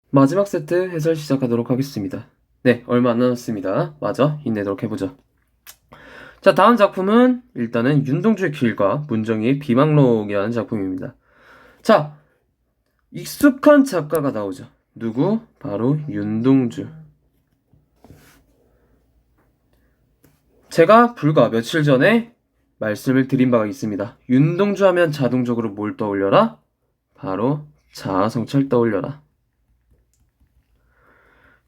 마지막 세트 해설 시작하도록 하겠습니다. 네, 얼마 안 남았습니다. 마저 힘내도록 해보죠. 자, 다음 작품은 일단은 윤동주의 길과 문정희의 비망록이라는 작품입니다. 자, 익숙한 작가가 나오죠. 누구? 바로 윤동주. 제가 불과 며칠 전에 말씀을 드린 바가 있습니다. 윤동주 하면 자동적으로 뭘 떠올려라? 바로 자아성찰 떠올려라.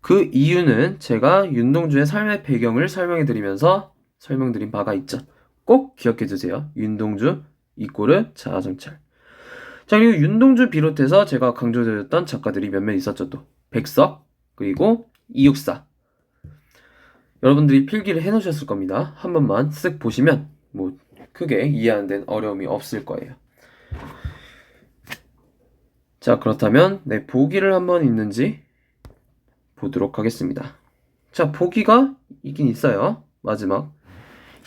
그 이유는 제가 윤동주의 삶의 배경을 설명해드리면서 설명드린 바가 있죠. 꼭 기억해주세요. 윤동주 이꼬르 자아성찰. 자, 그리고 윤동주 비롯해서 제가 강조드렸던 작가들이 몇몇 있었죠. 또 백석 그리고 이육사. 여러분들이 필기를 해놓으셨을 겁니다. 한 번만 쓱 보시면 뭐 크게 이해하는 데는 어려움이 없을 거예요. 자, 그렇다면 보기를 한번 있는지 보도록 하겠습니다. 자, 보기가 있긴 있어요. 마지막.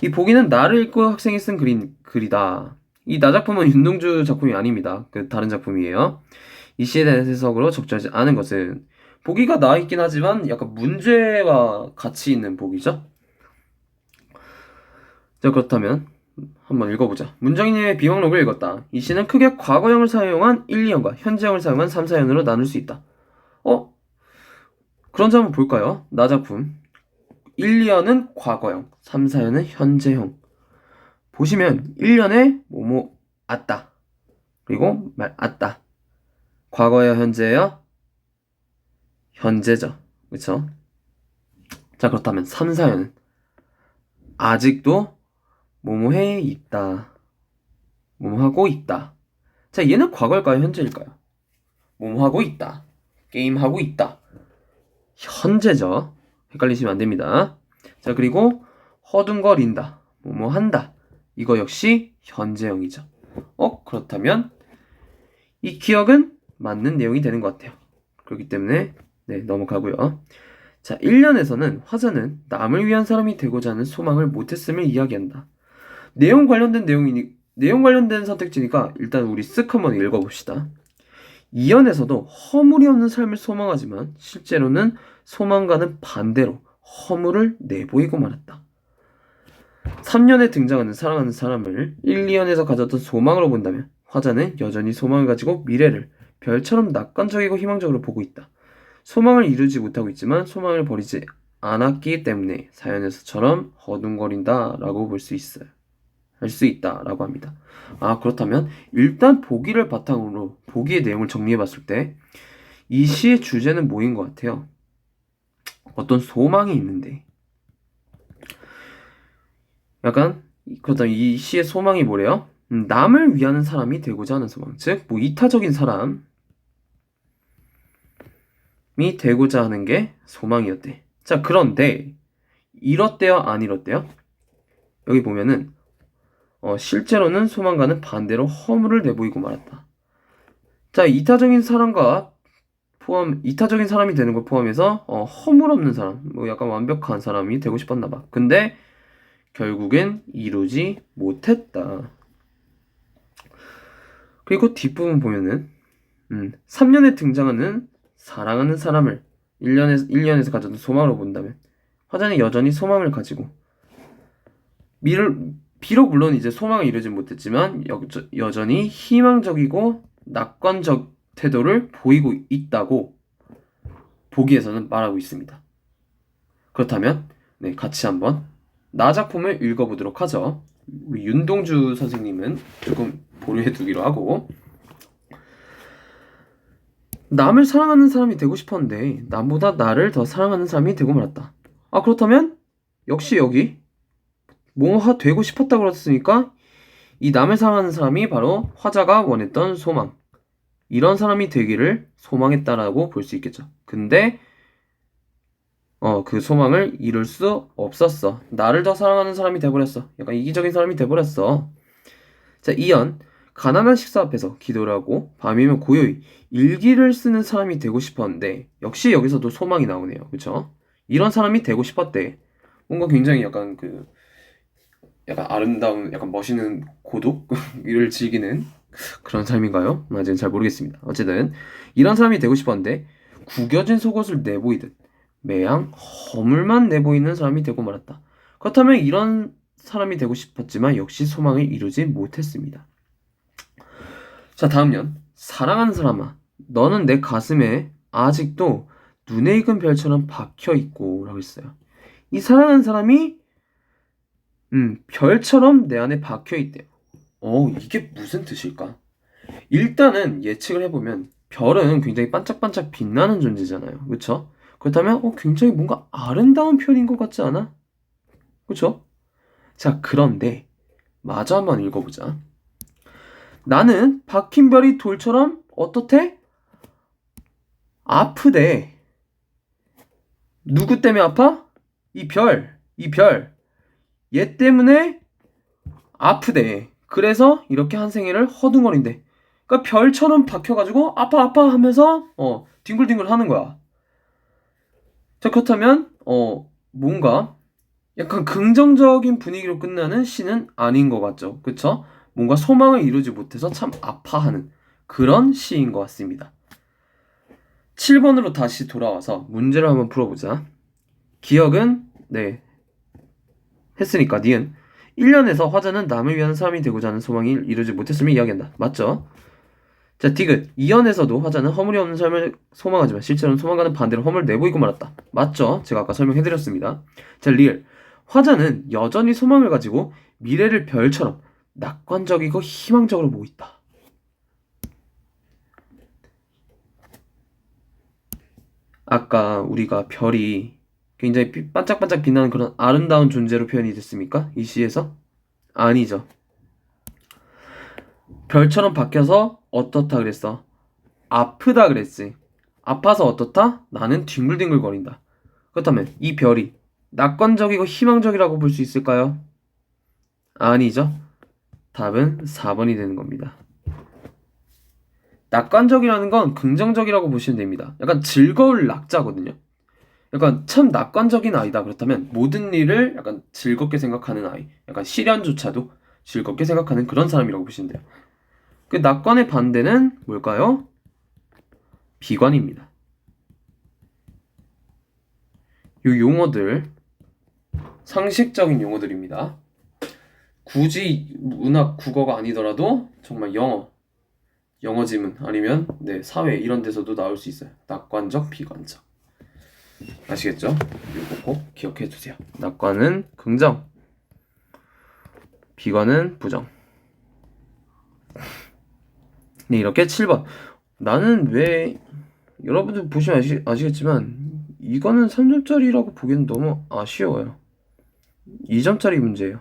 이 보기는 나를 읽고 학생이 쓴 글이다. 이 나 작품은 윤동주 작품이 아닙니다. 그 다른 작품이에요. 이 시에 대한 해석으로 적절하지 않은 것은 보기가 나와 있긴 하지만 약간 문제와 같이 있는 보기죠. 자, 그렇다면 한번 읽어보자. 문정희님의 비망록을 읽었다. 이 시는 크게 과거형을 사용한 1, 2형과 현재형을 사용한 3, 4형으로 나눌 수 있다. 그런 점 한번 볼까요? 나 작품 1, 2년은 과거형, 3, 4년은 현재형. 보시면 1년에 뭐뭐 왔다. 그리고 말 왔다. 과거예요, 현재예요? 현재죠. 그쵸? 자, 그렇다면 3, 4년은 아직도 뭐뭐해 있다. 뭐뭐하고 있다. 자, 얘는 과거일까요, 현재일까요? 뭐뭐하고 있다. 게임하고 있다. 현재죠. 헷갈리시면 안 됩니다. 자, 그리고 허둥거린다. 뭐뭐한다. 이거 역시 현재형이죠. 그렇다면 이 기억은 맞는 내용이 되는 것 같아요. 그렇기 때문에 넘어가고요. 자, 1년에서는 화자는 남을 위한 사람이 되고자 하는 소망을 못했음을 이야기한다. 내용 관련된 선택지니까 일단 우리 쓱 한번 읽어봅시다. 2년에서도 허물이 없는 삶을 소망하지만 실제로는 소망과는 반대로 허물을 내보이고 말았다. 3년에 등장하는 사랑하는 사람을 1, 2년에서 가졌던 소망으로 본다면 화자는 여전히 소망을 가지고 미래를 별처럼 낙관적이고 희망적으로 보고 있다. 소망을 이루지 못하고 있지만 소망을 버리지 않았기 때문에 사연에서처럼 허둥거린다 라고 볼 수 있어요. 할 수 있다 라고 합니다. 그렇다면 일단 보기를 바탕으로 보기의 내용을 정리해 봤을 때 이 시의 주제는 뭐인 것 같아요? 어떤 소망이 있는데 약간 그렇다면 이 시의 소망이 뭐래요? 남을 위하는 사람이 되고자 하는 소망. 즉, 이타적인 사람이 되고자 하는 게 소망이었대. 자, 그런데 이렇대요, 안 이렇대요? 여기 보면은 실제로는 소망과는 반대로 허물을 내보이고 말았다. 자, 이타적인 사람이 되는 걸 포함해서 허물 없는 사람, 약간 완벽한 사람이 되고 싶었나 봐. 근데 결국엔 이루지 못했다. 그리고 뒷부분 보면은 3년에 등장하는 사랑하는 사람을 1년에서 가졌던 소망으로 본다면 화자는 여전히 소망을 가지고 비록 물론 이제 소망을 이루지 못했지만 여전히 희망적이고 낙관적 태도를 보이고 있다고 보기에서는 말하고 있습니다. 그렇다면 같이 한번 나 작품을 읽어보도록 하죠. 우리 윤동주 선생님은 조금 보류해 두기로 하고 남을 사랑하는 사람이 되고 싶었는데 남보다 나를 더 사랑하는 사람이 되고 말았다. 그렇다면 역시 여기 뭐가 되고 싶었다고 그랬으니까 이 남을 사랑하는 사람이 바로 화자가 원했던 소망, 이런 사람이 되기를 소망했다라고 볼 수 있겠죠. 근데 그 소망을 이룰 수 없었어. 나를 더 사랑하는 사람이 돼버렸어. 약간 이기적인 사람이 돼버렸어. 자, 2연 가난한 식사 앞에서 기도를 하고 밤이면 고요히 일기를 쓰는 사람이 되고 싶었는데 역시 여기서도 소망이 나오네요. 그쵸? 이런 사람이 되고 싶었대. 뭔가 굉장히 약간 약간 아름다운, 약간 멋있는 고독을 즐기는 그런 삶인가요? 아직은 잘 모르겠습니다. 어쨌든 이런 사람이 되고 싶었는데 구겨진 속옷을 내보이듯 매양 허물만 내보이는 사람이 되고 말았다. 그렇다면 이런 사람이 되고 싶었지만 역시 소망을 이루지 못했습니다. 자, 다음 년. 사랑하는 사람아, 너는 내 가슴에 아직도 눈에 익은 별처럼 박혀있고 라고 했어요. 이 사랑하는 사람이 별처럼 내 안에 박혀있대요. 이게 무슨 뜻일까? 일단은 예측을 해보면 별은 굉장히 반짝반짝 빛나는 존재잖아요. 그쵸? 그렇다면 굉장히 뭔가 아름다운 표현인 것 같지 않아? 그쵸? 자, 그런데 마저 한번 읽어보자. 나는 박힌 별이 돌처럼 어떻대? 아프대. 누구 때문에 아파? 이 별. 얘 때문에 아프대. 그래서 이렇게 한 생애를 허둥거린대. 그러니까 별처럼 박혀가지고 아파 하면서 뒹굴뒹굴 하는 거야. 자, 그렇다면 뭔가 약간 긍정적인 분위기로 끝나는 시는 아닌 것 같죠. 그쵸? 뭔가 소망을 이루지 못해서 참 아파하는 그런 시인 것 같습니다. 7번으로 다시 돌아와서 문제를 한번 풀어보자. 기억은 했으니까 니은 1년에서 화자는 남을 위한 사람이 되고자 하는 소망이 이루지 못했음을 이야기한다. 맞죠? 자, 디귿 2연에서도 화자는 허물이 없는 삶을 소망하지만 실제로는 소망과는 반대로 허물을 내보이고 말았다. 맞죠? 제가 아까 설명해드렸습니다. 자, 리을 화자는 여전히 소망을 가지고 미래를 별처럼 낙관적이고 희망적으로 보고 있다. 아까 우리가 별이 굉장히 반짝반짝 빛나는 그런 아름다운 존재로 표현이 됐습니까? 이 시에서? 아니죠. 별처럼 박혀서 어떻다 그랬어? 아프다 그랬지. 아파서 어떻다? 나는 뒹굴뒹굴거린다. 그렇다면 이 별이 낙관적이고 희망적이라고 볼 수 있을까요? 아니죠. 답은 4번이 되는 겁니다. 낙관적이라는 건 긍정적이라고 보시면 됩니다. 약간 즐거울 낙자거든요. 약간 참 낙관적인 아이다. 그렇다면 모든 일을 약간 즐겁게 생각하는 아이. 약간 시련조차도 즐겁게 생각하는 그런 사람이라고 보시면 돼요. 그 낙관의 반대는 뭘까요? 비관입니다. 이 용어들 상식적인 용어들입니다. 굳이 문학 국어가 아니더라도 정말 영어 지문 아니면 사회 이런 데서도 나올 수 있어요. 낙관적, 비관적. 아시겠죠? 이거 꼭 기억해 주세요. 낙관은 긍정, 비관은 부정. 네, 이렇게 7번. 나는 왜 여러분들 보시면 아시겠지만 이거는 3점짜리라고 보기엔 너무 아쉬워요. 2점짜리 문제예요.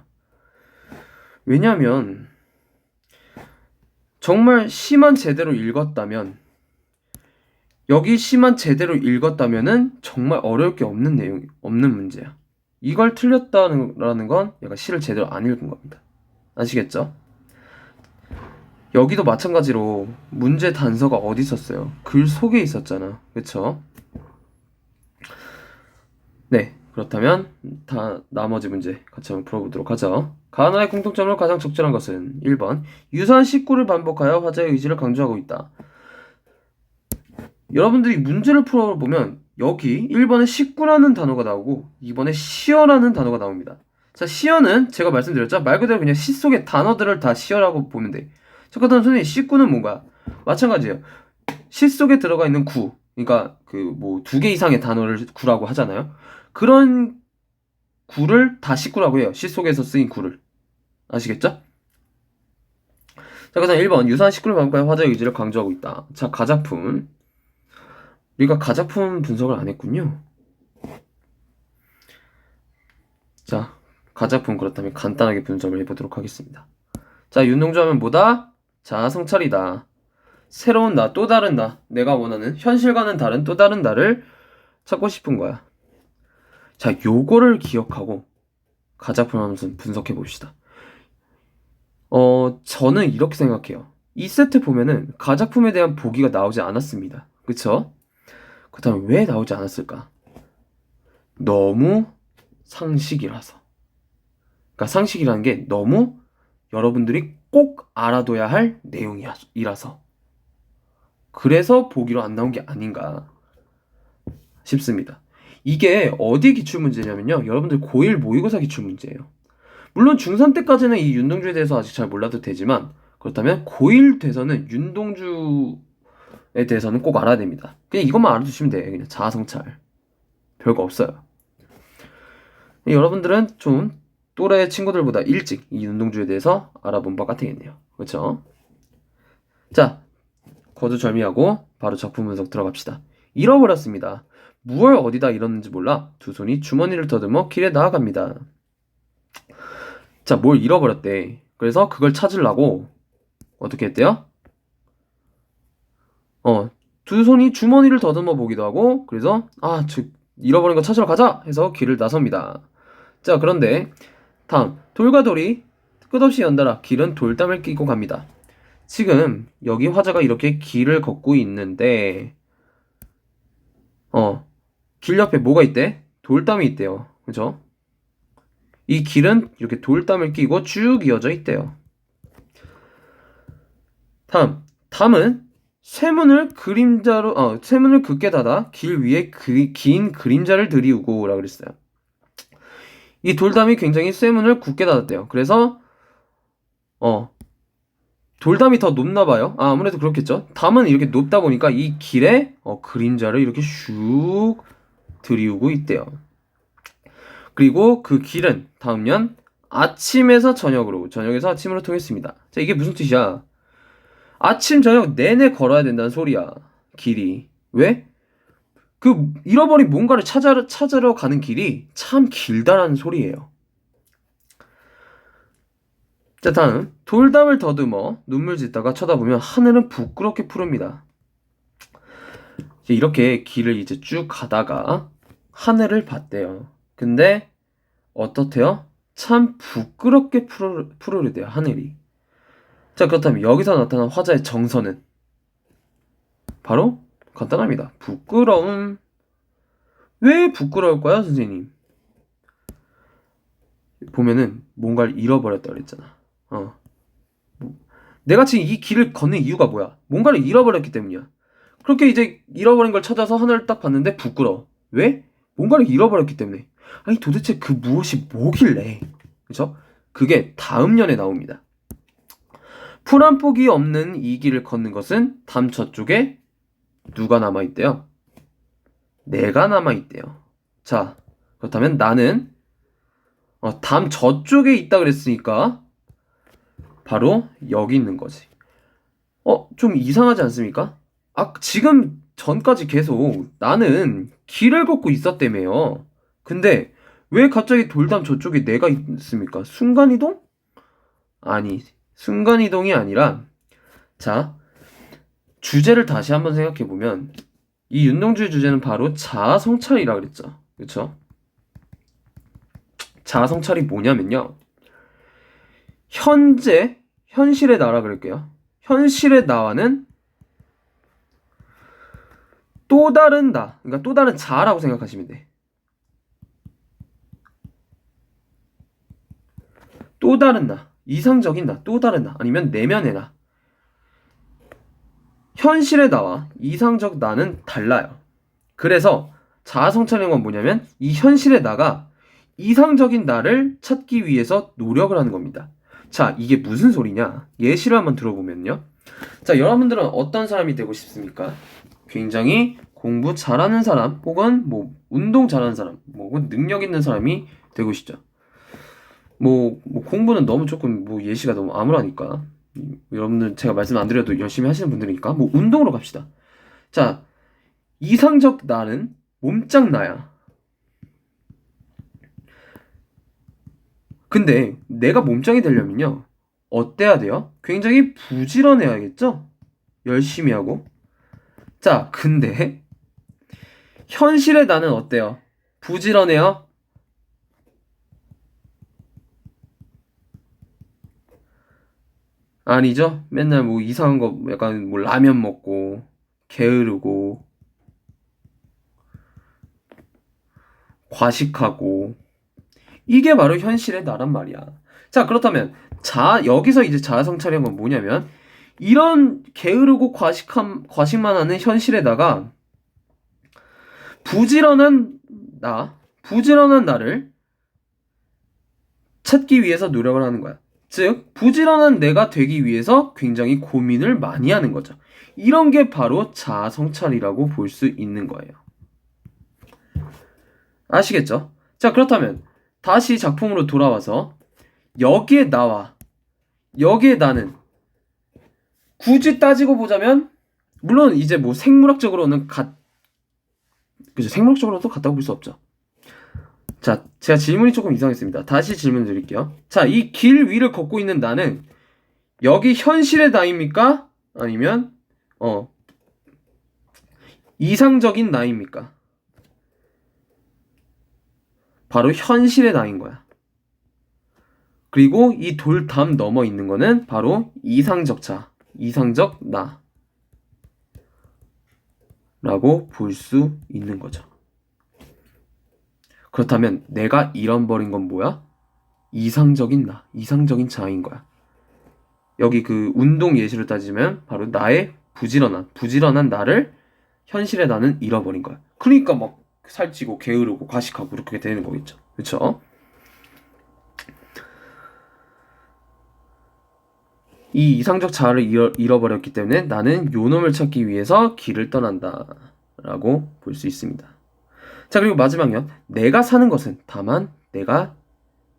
왜냐면 정말 시만 제대로 읽었다면 여기 시만 제대로 읽었다면은 정말 어려울 게 없는 문제야. 이걸 틀렸다는 건 얘가 시를 제대로 안 읽은 겁니다. 아시겠죠? 여기도 마찬가지로 문제 단서가 어디 있었어요? 글 속에 있었잖아. 그쵸? 네, 그렇다면 나머지 문제 같이 한번 풀어보도록 하죠. 가나의 공통점으로 가장 적절한 것은 1번 유사한 식구를 반복하여 화자의 의지를 강조하고 있다. 여러분들이 문제를 풀어보면 여기 1번에 식구라는 단어가 나오고 2번에 시어라는 단어가 나옵니다. 자, 시어는 제가 말씀드렸죠? 말 그대로 그냥 시 속의 단어들을 다 시어라고 보면 돼. 자, 그렇다면 선생님 식구는 뭔가? 마찬가지예요. 시 속에 들어가 있는 구, 그러니까 그 뭐 2개 이상의 단어를 구라고 하잖아요. 그런 구를 다 식구라고 해요. 시 속에서 쓰인 구를. 아시겠죠? 자, 그래서 1번 유사한 식구를 반복하여 화자의 의지를 강조하고 있다. 자, 가작품. 우리가 가작품 분석을 안 했군요. 자, 가작품 그렇다면 간단하게 분석을 해보도록 하겠습니다. 자, 윤동주 하면 뭐다? 자, 성찰이다. 새로운 나, 또 다른 나, 내가 원하는 현실과는 다른 또 다른 나를 찾고 싶은 거야. 자, 요거를 기억하고 가작품 하면서 분석해 봅시다. 저는 이렇게 생각해요. 이 세트 보면은 가작품에 대한 보기가 나오지 않았습니다. 그쵸? 그렇다면 왜 나오지 않았을까? 너무 상식이라서. 그러니까 상식이라는 게 너무 여러분들이 꼭 알아둬야 할 내용이라서. 그래서 보기로 안 나온 게 아닌가. 싶습니다. 이게 어디 기출문제냐면요. 여러분들 고1 모의고사 기출문제예요. 물론 중3 때까지는 이 윤동주에 대해서 아직 잘 몰라도 되지만 그렇다면 고1 돼서는 윤동주에 대해서는 꼭 알아야 됩니다. 그냥 이것만 알아두시면 돼요. 그냥 자아성찰. 별거 없어요. 여러분들은 좀 또래 친구들보다 일찍 이 윤동주에 대해서 알아본 바가 되겠네요. 그렇죠? 자, 거두절미하고 바로 작품 분석 들어갑시다. 잃어버렸습니다. 무얼 어디다 잃었는지 몰라 두 손이 주머니를 더듬어 길에 나아갑니다. 자, 뭘 잃어버렸대. 그래서 그걸 찾으려고 어떻게 했대요? 두 손이 주머니를 더듬어 보기도 하고 그래서 잃어버린 거 찾으러 가자 해서 길을 나섭니다. 자, 그런데 다음 돌과 돌이 끝없이 연달아 길은 돌담을 끼고 갑니다. 지금 여기 화자가 이렇게 길을 걷고 있는데 길 옆에 뭐가 있대? 돌담이 있대요. 그죠? 이 길은 이렇게 돌담을 끼고 쭉 이어져 있대요. 다음 담은 쇠문을 굳게 닫아 길 위에 긴 그림자를 들이우고 라고 그랬어요. 이 돌담이 굉장히 쇠문을 굳게 닫았대요. 그래서 돌담이 더 높나 봐요. 아무래도 그렇겠죠. 담은 이렇게 높다 보니까 이 길에 그림자를 이렇게 슉 들이우고 있대요. 그리고 그 길은 다음 년 아침에서 저녁으로, 저녁에서 아침으로 통했습니다. 자, 이게 무슨 뜻이야? 아침 저녁 내내 걸어야 된다는 소리야. 길이. 왜? 그 잃어버린 뭔가를 찾으러 가는 길이 참 길다라는 소리예요. 자, 다음 돌담을 더듬어 눈물 짓다가 쳐다보면 하늘은 부끄럽게 푸릅니다. 이렇게 길을 이제 쭉 가다가 하늘을 봤대요. 근데 어떻대요? 참 부끄럽게 푸르르대요, 하늘이. 자, 그렇다면 여기서 나타난 화자의 정서는 바로 간단합니다. 부끄러움. 왜 부끄러울까요, 선생님? 보면은 뭔가를 잃어버렸다 그랬잖아. 내가 지금 이 길을 걷는 이유가 뭐야? 뭔가를 잃어버렸기 때문이야. 그렇게 이제 잃어버린 걸 찾아서 하늘을 딱 봤는데 부끄러워. 왜? 뭔가를 잃어버렸기 때문에. 아니 도대체 그 무엇이 뭐길래? 그죠? 그게 다음 년에 나옵니다. 풀 한 폭이 없는 이 길을 걷는 것은 담 저쪽에 누가 남아있대요? 내가 남아있대요. 자, 그렇다면 나는 담 저쪽에 있다 그랬으니까 바로 여기 있는 거지. 좀 이상하지 않습니까? 지금 전까지 계속 나는 길을 걷고 있었다며요. 근데 왜 갑자기 돌담 저쪽에 내가 있습니까? 순간이동? 아니, 순간이동이 아니라 자, 주제를 다시 한번 생각해보면 이 윤동주의 주제는 바로 자아성찰이라 그랬죠. 그쵸? 자아성찰이 뭐냐면요. 현실의 나라 그럴게요. 현실의 나와는 또 다른 나, 그러니까 또 다른 자라고 생각하시면 돼. 또 다른 나, 이상적인 나, 또 다른 나, 아니면 내면의 나. 현실의 나와 이상적 나는 달라요. 그래서 자아성찰인 건 뭐냐면 이 현실의 나가 이상적인 나를 찾기 위해서 노력을 하는 겁니다. 자, 이게 무슨 소리냐? 예시를 한번 들어보면요. 자, 여러분들은 어떤 사람이 되고 싶습니까? 굉장히 공부 잘하는 사람, 혹은 뭐 운동 잘하는 사람, 혹은 능력 있는 사람이 되고 싶죠. 공부는 너무 조금 예시가 너무 암울하니까 여러분들 제가 말씀 안 드려도 열심히 하시는 분들이니까 운동으로 갑시다. 자, 이상적 나는 몸짱 나야. 근데 내가 몸짱이 되려면요 어때야 돼요? 굉장히 부지런해야겠죠? 열심히 하고. 자, 근데 현실의 나는 어때요? 부지런해요? 아니죠? 맨날 이상한 거 약간 라면 먹고 게으르고 과식하고 이게 바로 현실의 나란 말이야. 자, 그렇다면 여기서 이제 자아성찰인 건 뭐냐면 이런 게으르고 과식만 하는 현실에다가 부지런한 나를 찾기 위해서 노력을 하는 거야. 즉, 부지런한 내가 되기 위해서 굉장히 고민을 많이 하는 거죠. 이런 게 바로 자아성찰이라고 볼 수 있는 거예요. 아시겠죠? 자, 그렇다면 다시 작품으로 돌아와서 여기에 나는 굳이 따지고 보자면 물론 이제 뭐 생물학적으로는 그죠? 생물학적으로도 같다고 볼 수 없죠. 자, 제가 질문이 조금 이상했습니다. 다시 질문 드릴게요. 자, 이 길 위를 걷고 있는 나는 여기 현실의 나입니까? 아니면 이상적인 나입니까? 바로 현실의 나인 거야. 그리고 이 돌담 넘어 있는 거는 바로 이상적 나 라고 볼 수 있는 거죠. 그렇다면 내가 잃어버린 건 뭐야? 이상적인 이상적인 자아인 거야. 여기 그 운동 예시로 따지면 바로 나의 부지런한 나를 현실의 나는 잃어버린 거야. 그러니까 막 살찌고 게으르고 과식하고 그렇게 되는 거겠죠. 그렇죠? 이 이상적 자아를 잃어버렸기 때문에 나는 요놈을 찾기 위해서 길을 떠난다 라고 볼 수 있습니다. 자, 그리고 마지막이요. 내가 사는 것은 다만 내가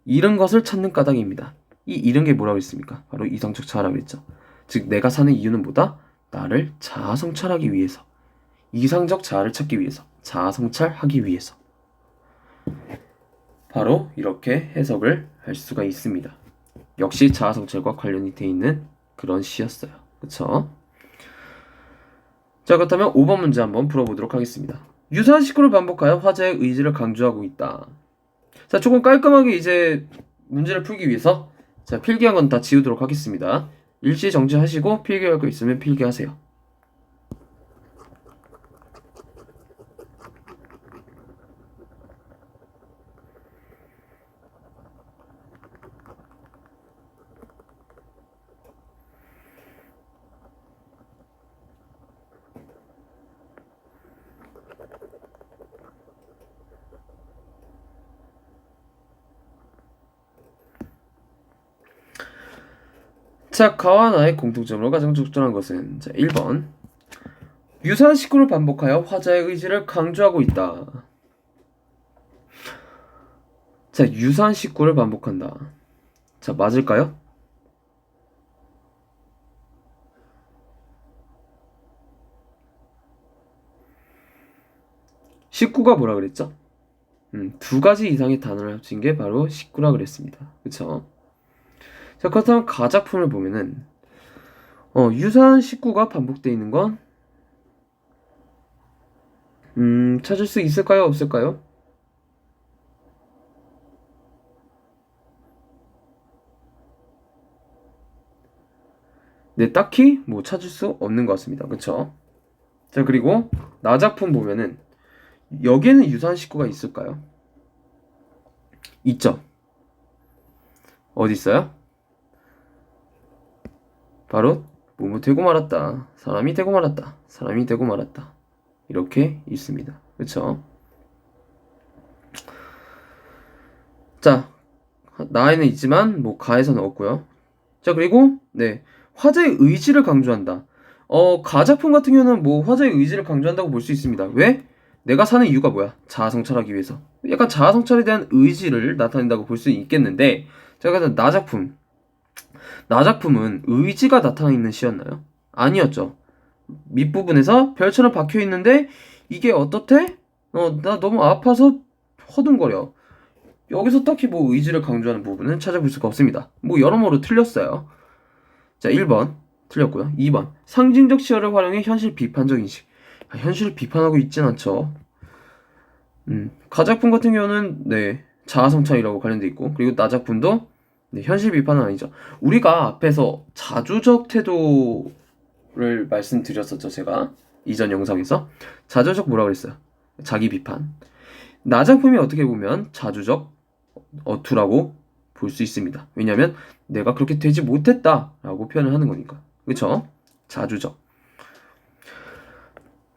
잃은 것을 찾는 까닭입니다. 이 잃은 게 뭐라고 했습니까? 바로 이상적 자아라고 했죠. 즉 내가 사는 이유는 뭐다? 나를 자아성찰하기 위해서, 이상적 자아를 찾기 위해서, 자아성찰하기 위해서. 바로 이렇게 해석을 할 수가 있습니다. 역시 자아성찰과 관련이 돼 있는 그런 시였어요. 그쵸? 자, 그렇다면 5번 문제 한번 풀어보도록 하겠습니다. 유사한 식구를 반복하여 화제의 의지를 강조하고 있다. 자, 조금 깔끔하게 이제 문제를 풀기 위해서 자, 필기한 건 다 지우도록 하겠습니다. 일시 정지하시고 필기할 거 있으면 필기하세요. 자, 가와 나의 공통점으로 가장 적절한 것은 자, 1번 유사한 식구를 반복하여 화자의 의지를 강조하고 있다. 자, 유사한 식구를 반복한다. 자, 맞을까요? 식구가 뭐라 그랬죠? 두 가지 이상의 단어를 합친 게 바로 식구라 그랬습니다. 그쵸? 자, 그렇다면 가작품을 보면은 유사한 식구가 반복되어 있는 건 찾을 수 있을까요? 없을까요? 네, 딱히 뭐 찾을 수 없는 것 같습니다. 그쵸? 자, 그리고 나작품 보면은 여기에는 유사한 식구가 있을까요? 있죠? 어디 있어요? 바로 뭐뭐 되고 말았다. 사람이 되고 말았다. 사람이 되고 말았다. 이렇게 있습니다. 그쵸? 자, 나에는 있지만 뭐 가에서는 없고요. 자, 그리고 네, 화자의 의지를 강조한다. 가작품 같은 경우는 뭐 화자의 의지를 강조한다고 볼 수 있습니다. 왜? 내가 사는 이유가 뭐야? 자아성찰하기 위해서. 약간 자아성찰에 대한 의지를 나타낸다고 볼 수 있겠는데, 제가 그래서 나작품은 의지가 나타나 있는 시였나요? 아니었죠. 밑부분에서 별처럼 박혀 있는데 이게 어떻대? 나 너무 아파서 허둥거려. 여기서 딱히 뭐 의지를 강조하는 부분은 찾아볼 수가 없습니다. 뭐 여러모로 틀렸어요. 자, 1번 틀렸고요. 2번 상징적 시어를 활용해 현실 비판적 인식. 현실을 비판하고 있진 않죠. 가작품 같은 경우는 네, 자아성찰이라고 관련돼 있고, 그리고 나작품도 네, 현실 비판은 아니죠. 우리가 앞에서 자주적 태도를 말씀드렸었죠. 제가 이전 영상에서 자주적 뭐라 그랬어요? 자기 비판. 나작품이 어떻게 보면 자주적 어투라고 볼 수 있습니다. 왜냐하면 내가 그렇게 되지 못했다라고 표현을 하는 거니까. 그쵸? 자주적.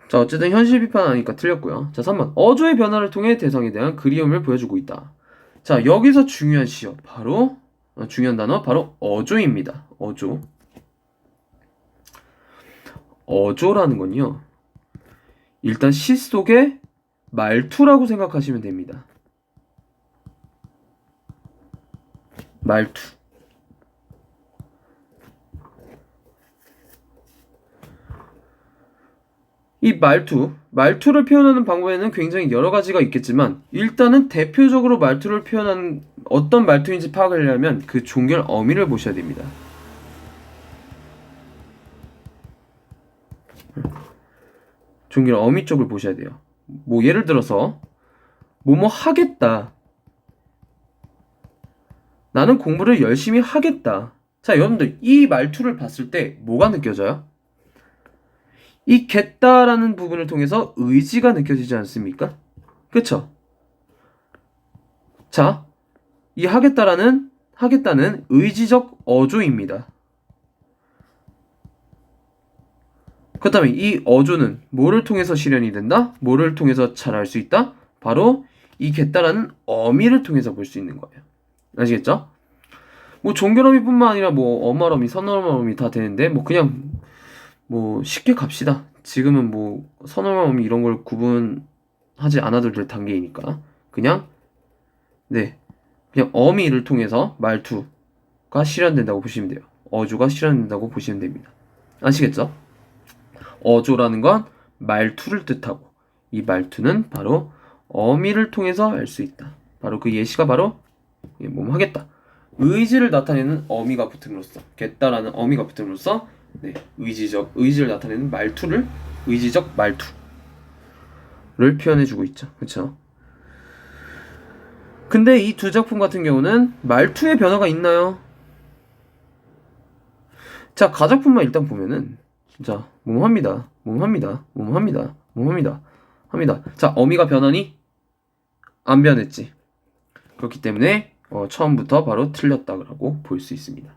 자, 어쨌든 현실 비판하니까 틀렸고요. 자, 3번. 어조의 변화를 통해 대상에 대한 그리움을 보여주고 있다. 자, 여기서 중요한 시어 바로 중요한 단어 바로 어조입니다. 어조. 어조라는 건요. 일단 시 속의 말투라고 생각하시면 됩니다. 말투. 이 말투를 표현하는 방법에는 굉장히 여러 가지가 있겠지만 일단은 대표적으로 말투를 표현하는 어떤 말투인지 파악을 하려면 그 종결 어미를 보셔야 됩니다. 종결 어미 쪽을 보셔야 돼요. 뭐 예를 들어서 뭐뭐 하겠다. 나는 공부를 열심히 하겠다. 자, 여러분들 이 말투를 봤을 때 뭐가 느껴져요? 이 겠다라는 부분을 통해서 의지가 느껴지지 않습니까? 그쵸? 자, 이 하겠다는 의지적 어조입니다. 그렇다면 이 어조는 뭐를 통해서 실현이 된다? 뭐를 통해서 잘할 수 있다? 바로 이 겠다라는 어미를 통해서 볼 수 있는 거예요. 아시겠죠? 뭐 종결어미뿐만 아니라 뭐 어말어미, 선어말어미 다 되는데 뭐 그냥 뭐 쉽게 갑시다. 지금은 뭐 선어말어미 이런 걸 구분하지 않아도 될 단계이니까 그냥 네 그냥 어미를 통해서 말투가 실현된다고 보시면 돼요. 어조가 실현된다고 보시면 됩니다. 아시겠죠? 어조라는 건 말투를 뜻하고 이 말투는 바로 어미를 통해서 알 수 있다. 바로 그 예시가 바로 뭐 하겠다. 의지를 나타내는 어미가 붙음으로써 겠다라는 어미가 붙음으로써 네, 의지를 나타내는 말투를 의지적 말투를 표현해주고 있죠. 그렇죠? 근데 이 두 작품 같은 경우는 말투의 변화가 있나요? 자, 가작품만 일단 보면은 자, 합니다. 자, 어미가 변하니? 안 변했지. 그렇기 때문에 처음부터 바로 틀렸다고 볼 수 있습니다.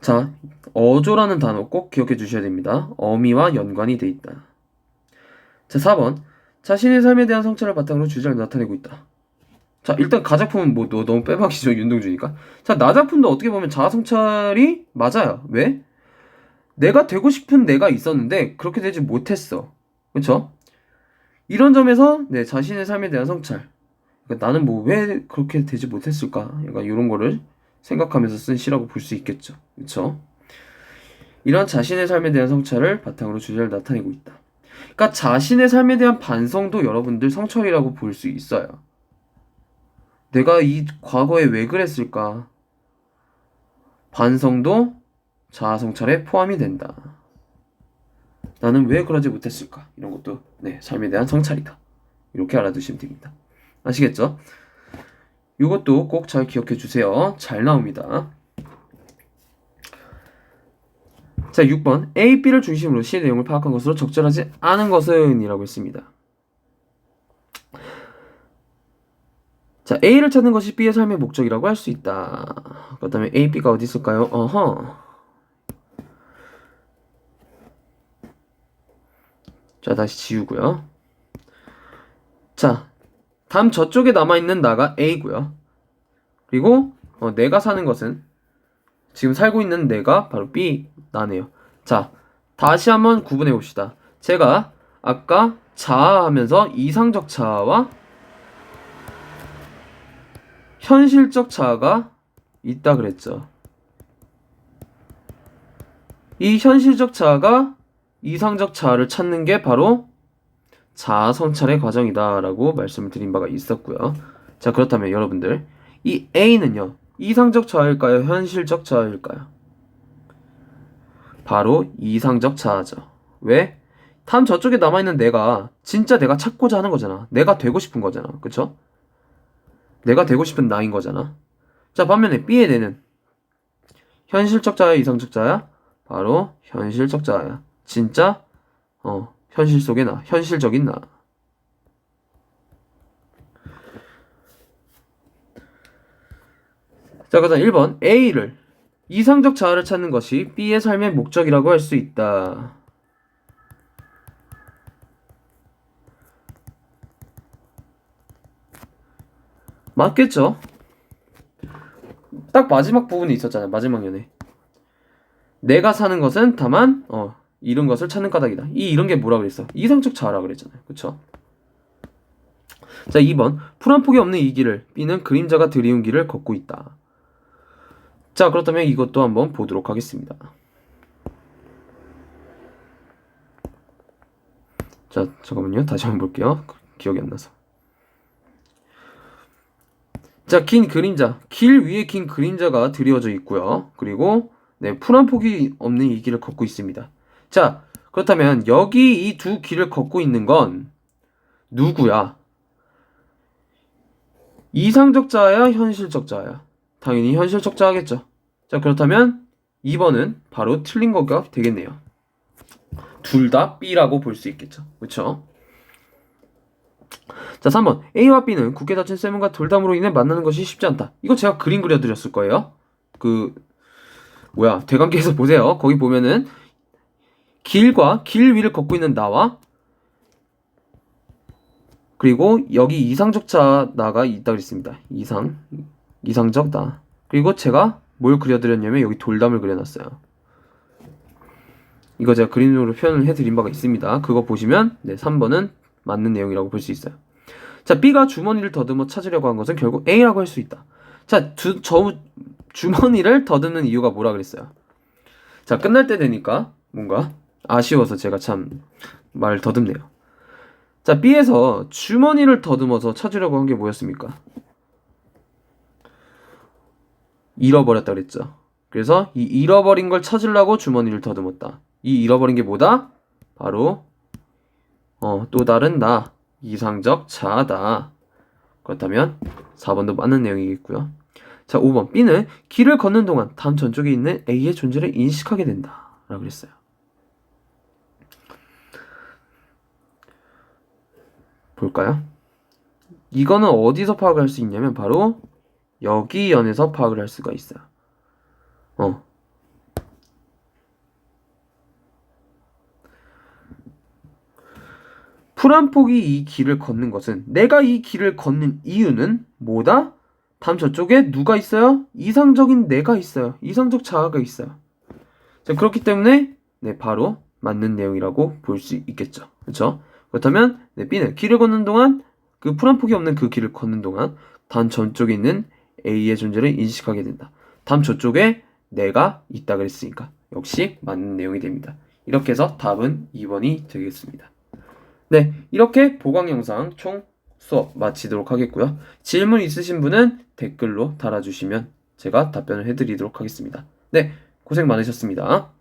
자, 어조라는 단어 꼭 기억해 주셔야 됩니다. 어미와 연관이 돼 있다. 자, 4번. 자신의 삶에 대한 성찰을 바탕으로 주제를 나타내고 있다. 자, 일단 가작품은 뭐 너무 빼박이죠, 윤동주니까. 자, 나작품도 어떻게 보면 자아성찰이 맞아요. 왜? 내가 되고 싶은 내가 있었는데 그렇게 되지 못했어. 그쵸? 이런 점에서 내 자신의 삶에 대한 성찰. 그러니까 나는 뭐 왜 그렇게 되지 못했을까? 약간 이런 거를 생각하면서 쓴 시라고 볼 수 있겠죠. 그쵸? 이런 자신의 삶에 대한 성찰을 바탕으로 주제를 나타내고 있다. 그러니까 자신의 삶에 대한 반성도 여러분들 성찰이라고 볼 수 있어요. 내가 이 과거에 왜 그랬을까? 반성도 자아 성찰에 포함이 된다. 나는 왜 그러지 못했을까? 이런 것도 네, 삶에 대한 성찰이다. 이렇게 알아두시면 됩니다. 아시겠죠? 이것도 꼭 잘 기억해 주세요. 잘 나옵니다. 자, 6번. A, B를 중심으로 시의 내용을 파악한 것으로 적절하지 않은 것은 이라고 했습니다. 자, A를 찾는 것이 B의 삶의 목적이라고 할 수 있다. 그렇다면 A, B가 어디 있을까요? 자, 다시 지우고요. 자, 다음 저쪽에 남아있는 나가 A고요. 그리고 내가 사는 것은 지금 살고 있는 내가 바로 B 나네요. 자, 다시 한번 구분해 봅시다. 제가 아까 자아하면서 이상적 자아와 현실적 자아가 있다 그랬죠. 이 현실적 자아가 이상적 자아를 찾는 게 바로 자아 성찰의 과정이다 라고 말씀을 드린 바가 있었고요. 자, 그렇다면 여러분들 이 A는요 이상적 자아일까요? 현실적 자아일까요? 바로 이상적 자아죠. 왜? 다음 저쪽에 남아있는 내가 진짜 내가 찾고자 하는 거잖아. 내가 되고 싶은 거잖아. 그쵸? 내가 되고 싶은 나인 거잖아. 자, 반면에 B의 내는 현실적 자아야 이상적 자아야? 바로 현실적 자아야. 진짜 현실 속의 나, 현실적인 나. 자, 그다음 1번 A를 이상적 자아를 찾는 것이 B의 삶의 목적이라고 할 수 있다. 맞겠죠? 딱 마지막 부분이 있었잖아요. 마지막 연에. 내가 사는 것은 다만 이룬 것을 찾는 까닭이다. 이 이런 게 뭐라 그랬어? 이상적 자아라 그랬잖아요. 그쵸? 자, 2번. 풀 한 폭이 없는 이 길을 B는 그림자가 드리운 길을 걷고 있다. 자, 그렇다면 이것도 한번 보도록 하겠습니다. 자, 잠깐만요. 다시 한번 볼게요. 기억이 안 나서. 자, 긴 그림자. 길 위에 긴 그림자가 드리워져 있고요. 그리고 네, 풀 한 폭이 없는 이 길을 걷고 있습니다. 자, 그렇다면 여기 이 두 길을 걷고 있는 건 누구야? 이상적 자아야, 현실적 자아야? 당연히 현실적 자아겠죠. 자, 그렇다면 2번은 바로 틀린 거가 되겠네요. 둘 다 B라고 볼 수 있겠죠. 그쵸? 자, 3번. A와 B는 굳게 닫힌 쇠문과 돌담으로 인해 만나는 것이 쉽지 않다. 이거 제가 그림 그려드렸을 거예요. 대관계에서 보세요. 거기 보면은 길과 길 위를 걷고 있는 나와 그리고 여기 이상적 자아가 있다고 했습니다. 이상적 나. 그리고 제가 뭘 그려드렸냐면 여기 돌담을 그려놨어요. 이거 제가 그림으로 표현을 해드린 바가 있습니다. 그거 보시면 3번은 맞는 내용이라고 볼 수 있어요. 자, B가 주머니를 더듬어 찾으려고 한 것은 결국 A라고 할 수 있다. 자, 주머니를 더듬는 이유가 뭐라 그랬어요? 자, 끝날 때 되니까 뭔가 아쉬워서 제가 참 말을 더듬네요. 자, B에서 주머니를 더듬어서 찾으려고 한 게 뭐였습니까? 잃어버렸다 그랬죠. 그래서 이 잃어버린 걸 찾으려고 주머니를 더듬었다. 이 잃어버린 게 뭐다? 바로 또 다른 나, 이상적 자아다. 그렇다면 4번도 맞는 내용이겠고요. 자, 5번. B는 길을 걷는 동안 다음 전쪽에 있는 A의 존재를 인식하게 된다 라고 그랬어요. 볼까요? 이거는 어디서 파악을 할 수 있냐면 바로 여기 연에서 파악을 할 수가 있어요. 풀 한 폭이 이 길을 걷는 것은 내가 이 길을 걷는 이유는 뭐다? 다음 저쪽에 누가 있어요? 이상적인 내가 있어요. 이상적 자아가 있어요. 자, 그렇기 때문에 바로 맞는 내용이라고 볼 수 있겠죠. 그렇죠? 그렇다면 B는 길을 걷는 동안 그 풀 한 폭이 없는 그 길을 걷는 동안 다음 전쪽에 있는 A의 존재를 인식하게 된다. 다음 저쪽에 내가 있다 그랬으니까 역시 맞는 내용이 됩니다. 이렇게 해서 답은 2번이 되겠습니다. 네, 이렇게 보강 영상 총 수업 마치도록 하겠고요. 질문 있으신 분은 댓글로 달아주시면 제가 답변을 해드리도록 하겠습니다. 네, 고생 많으셨습니다.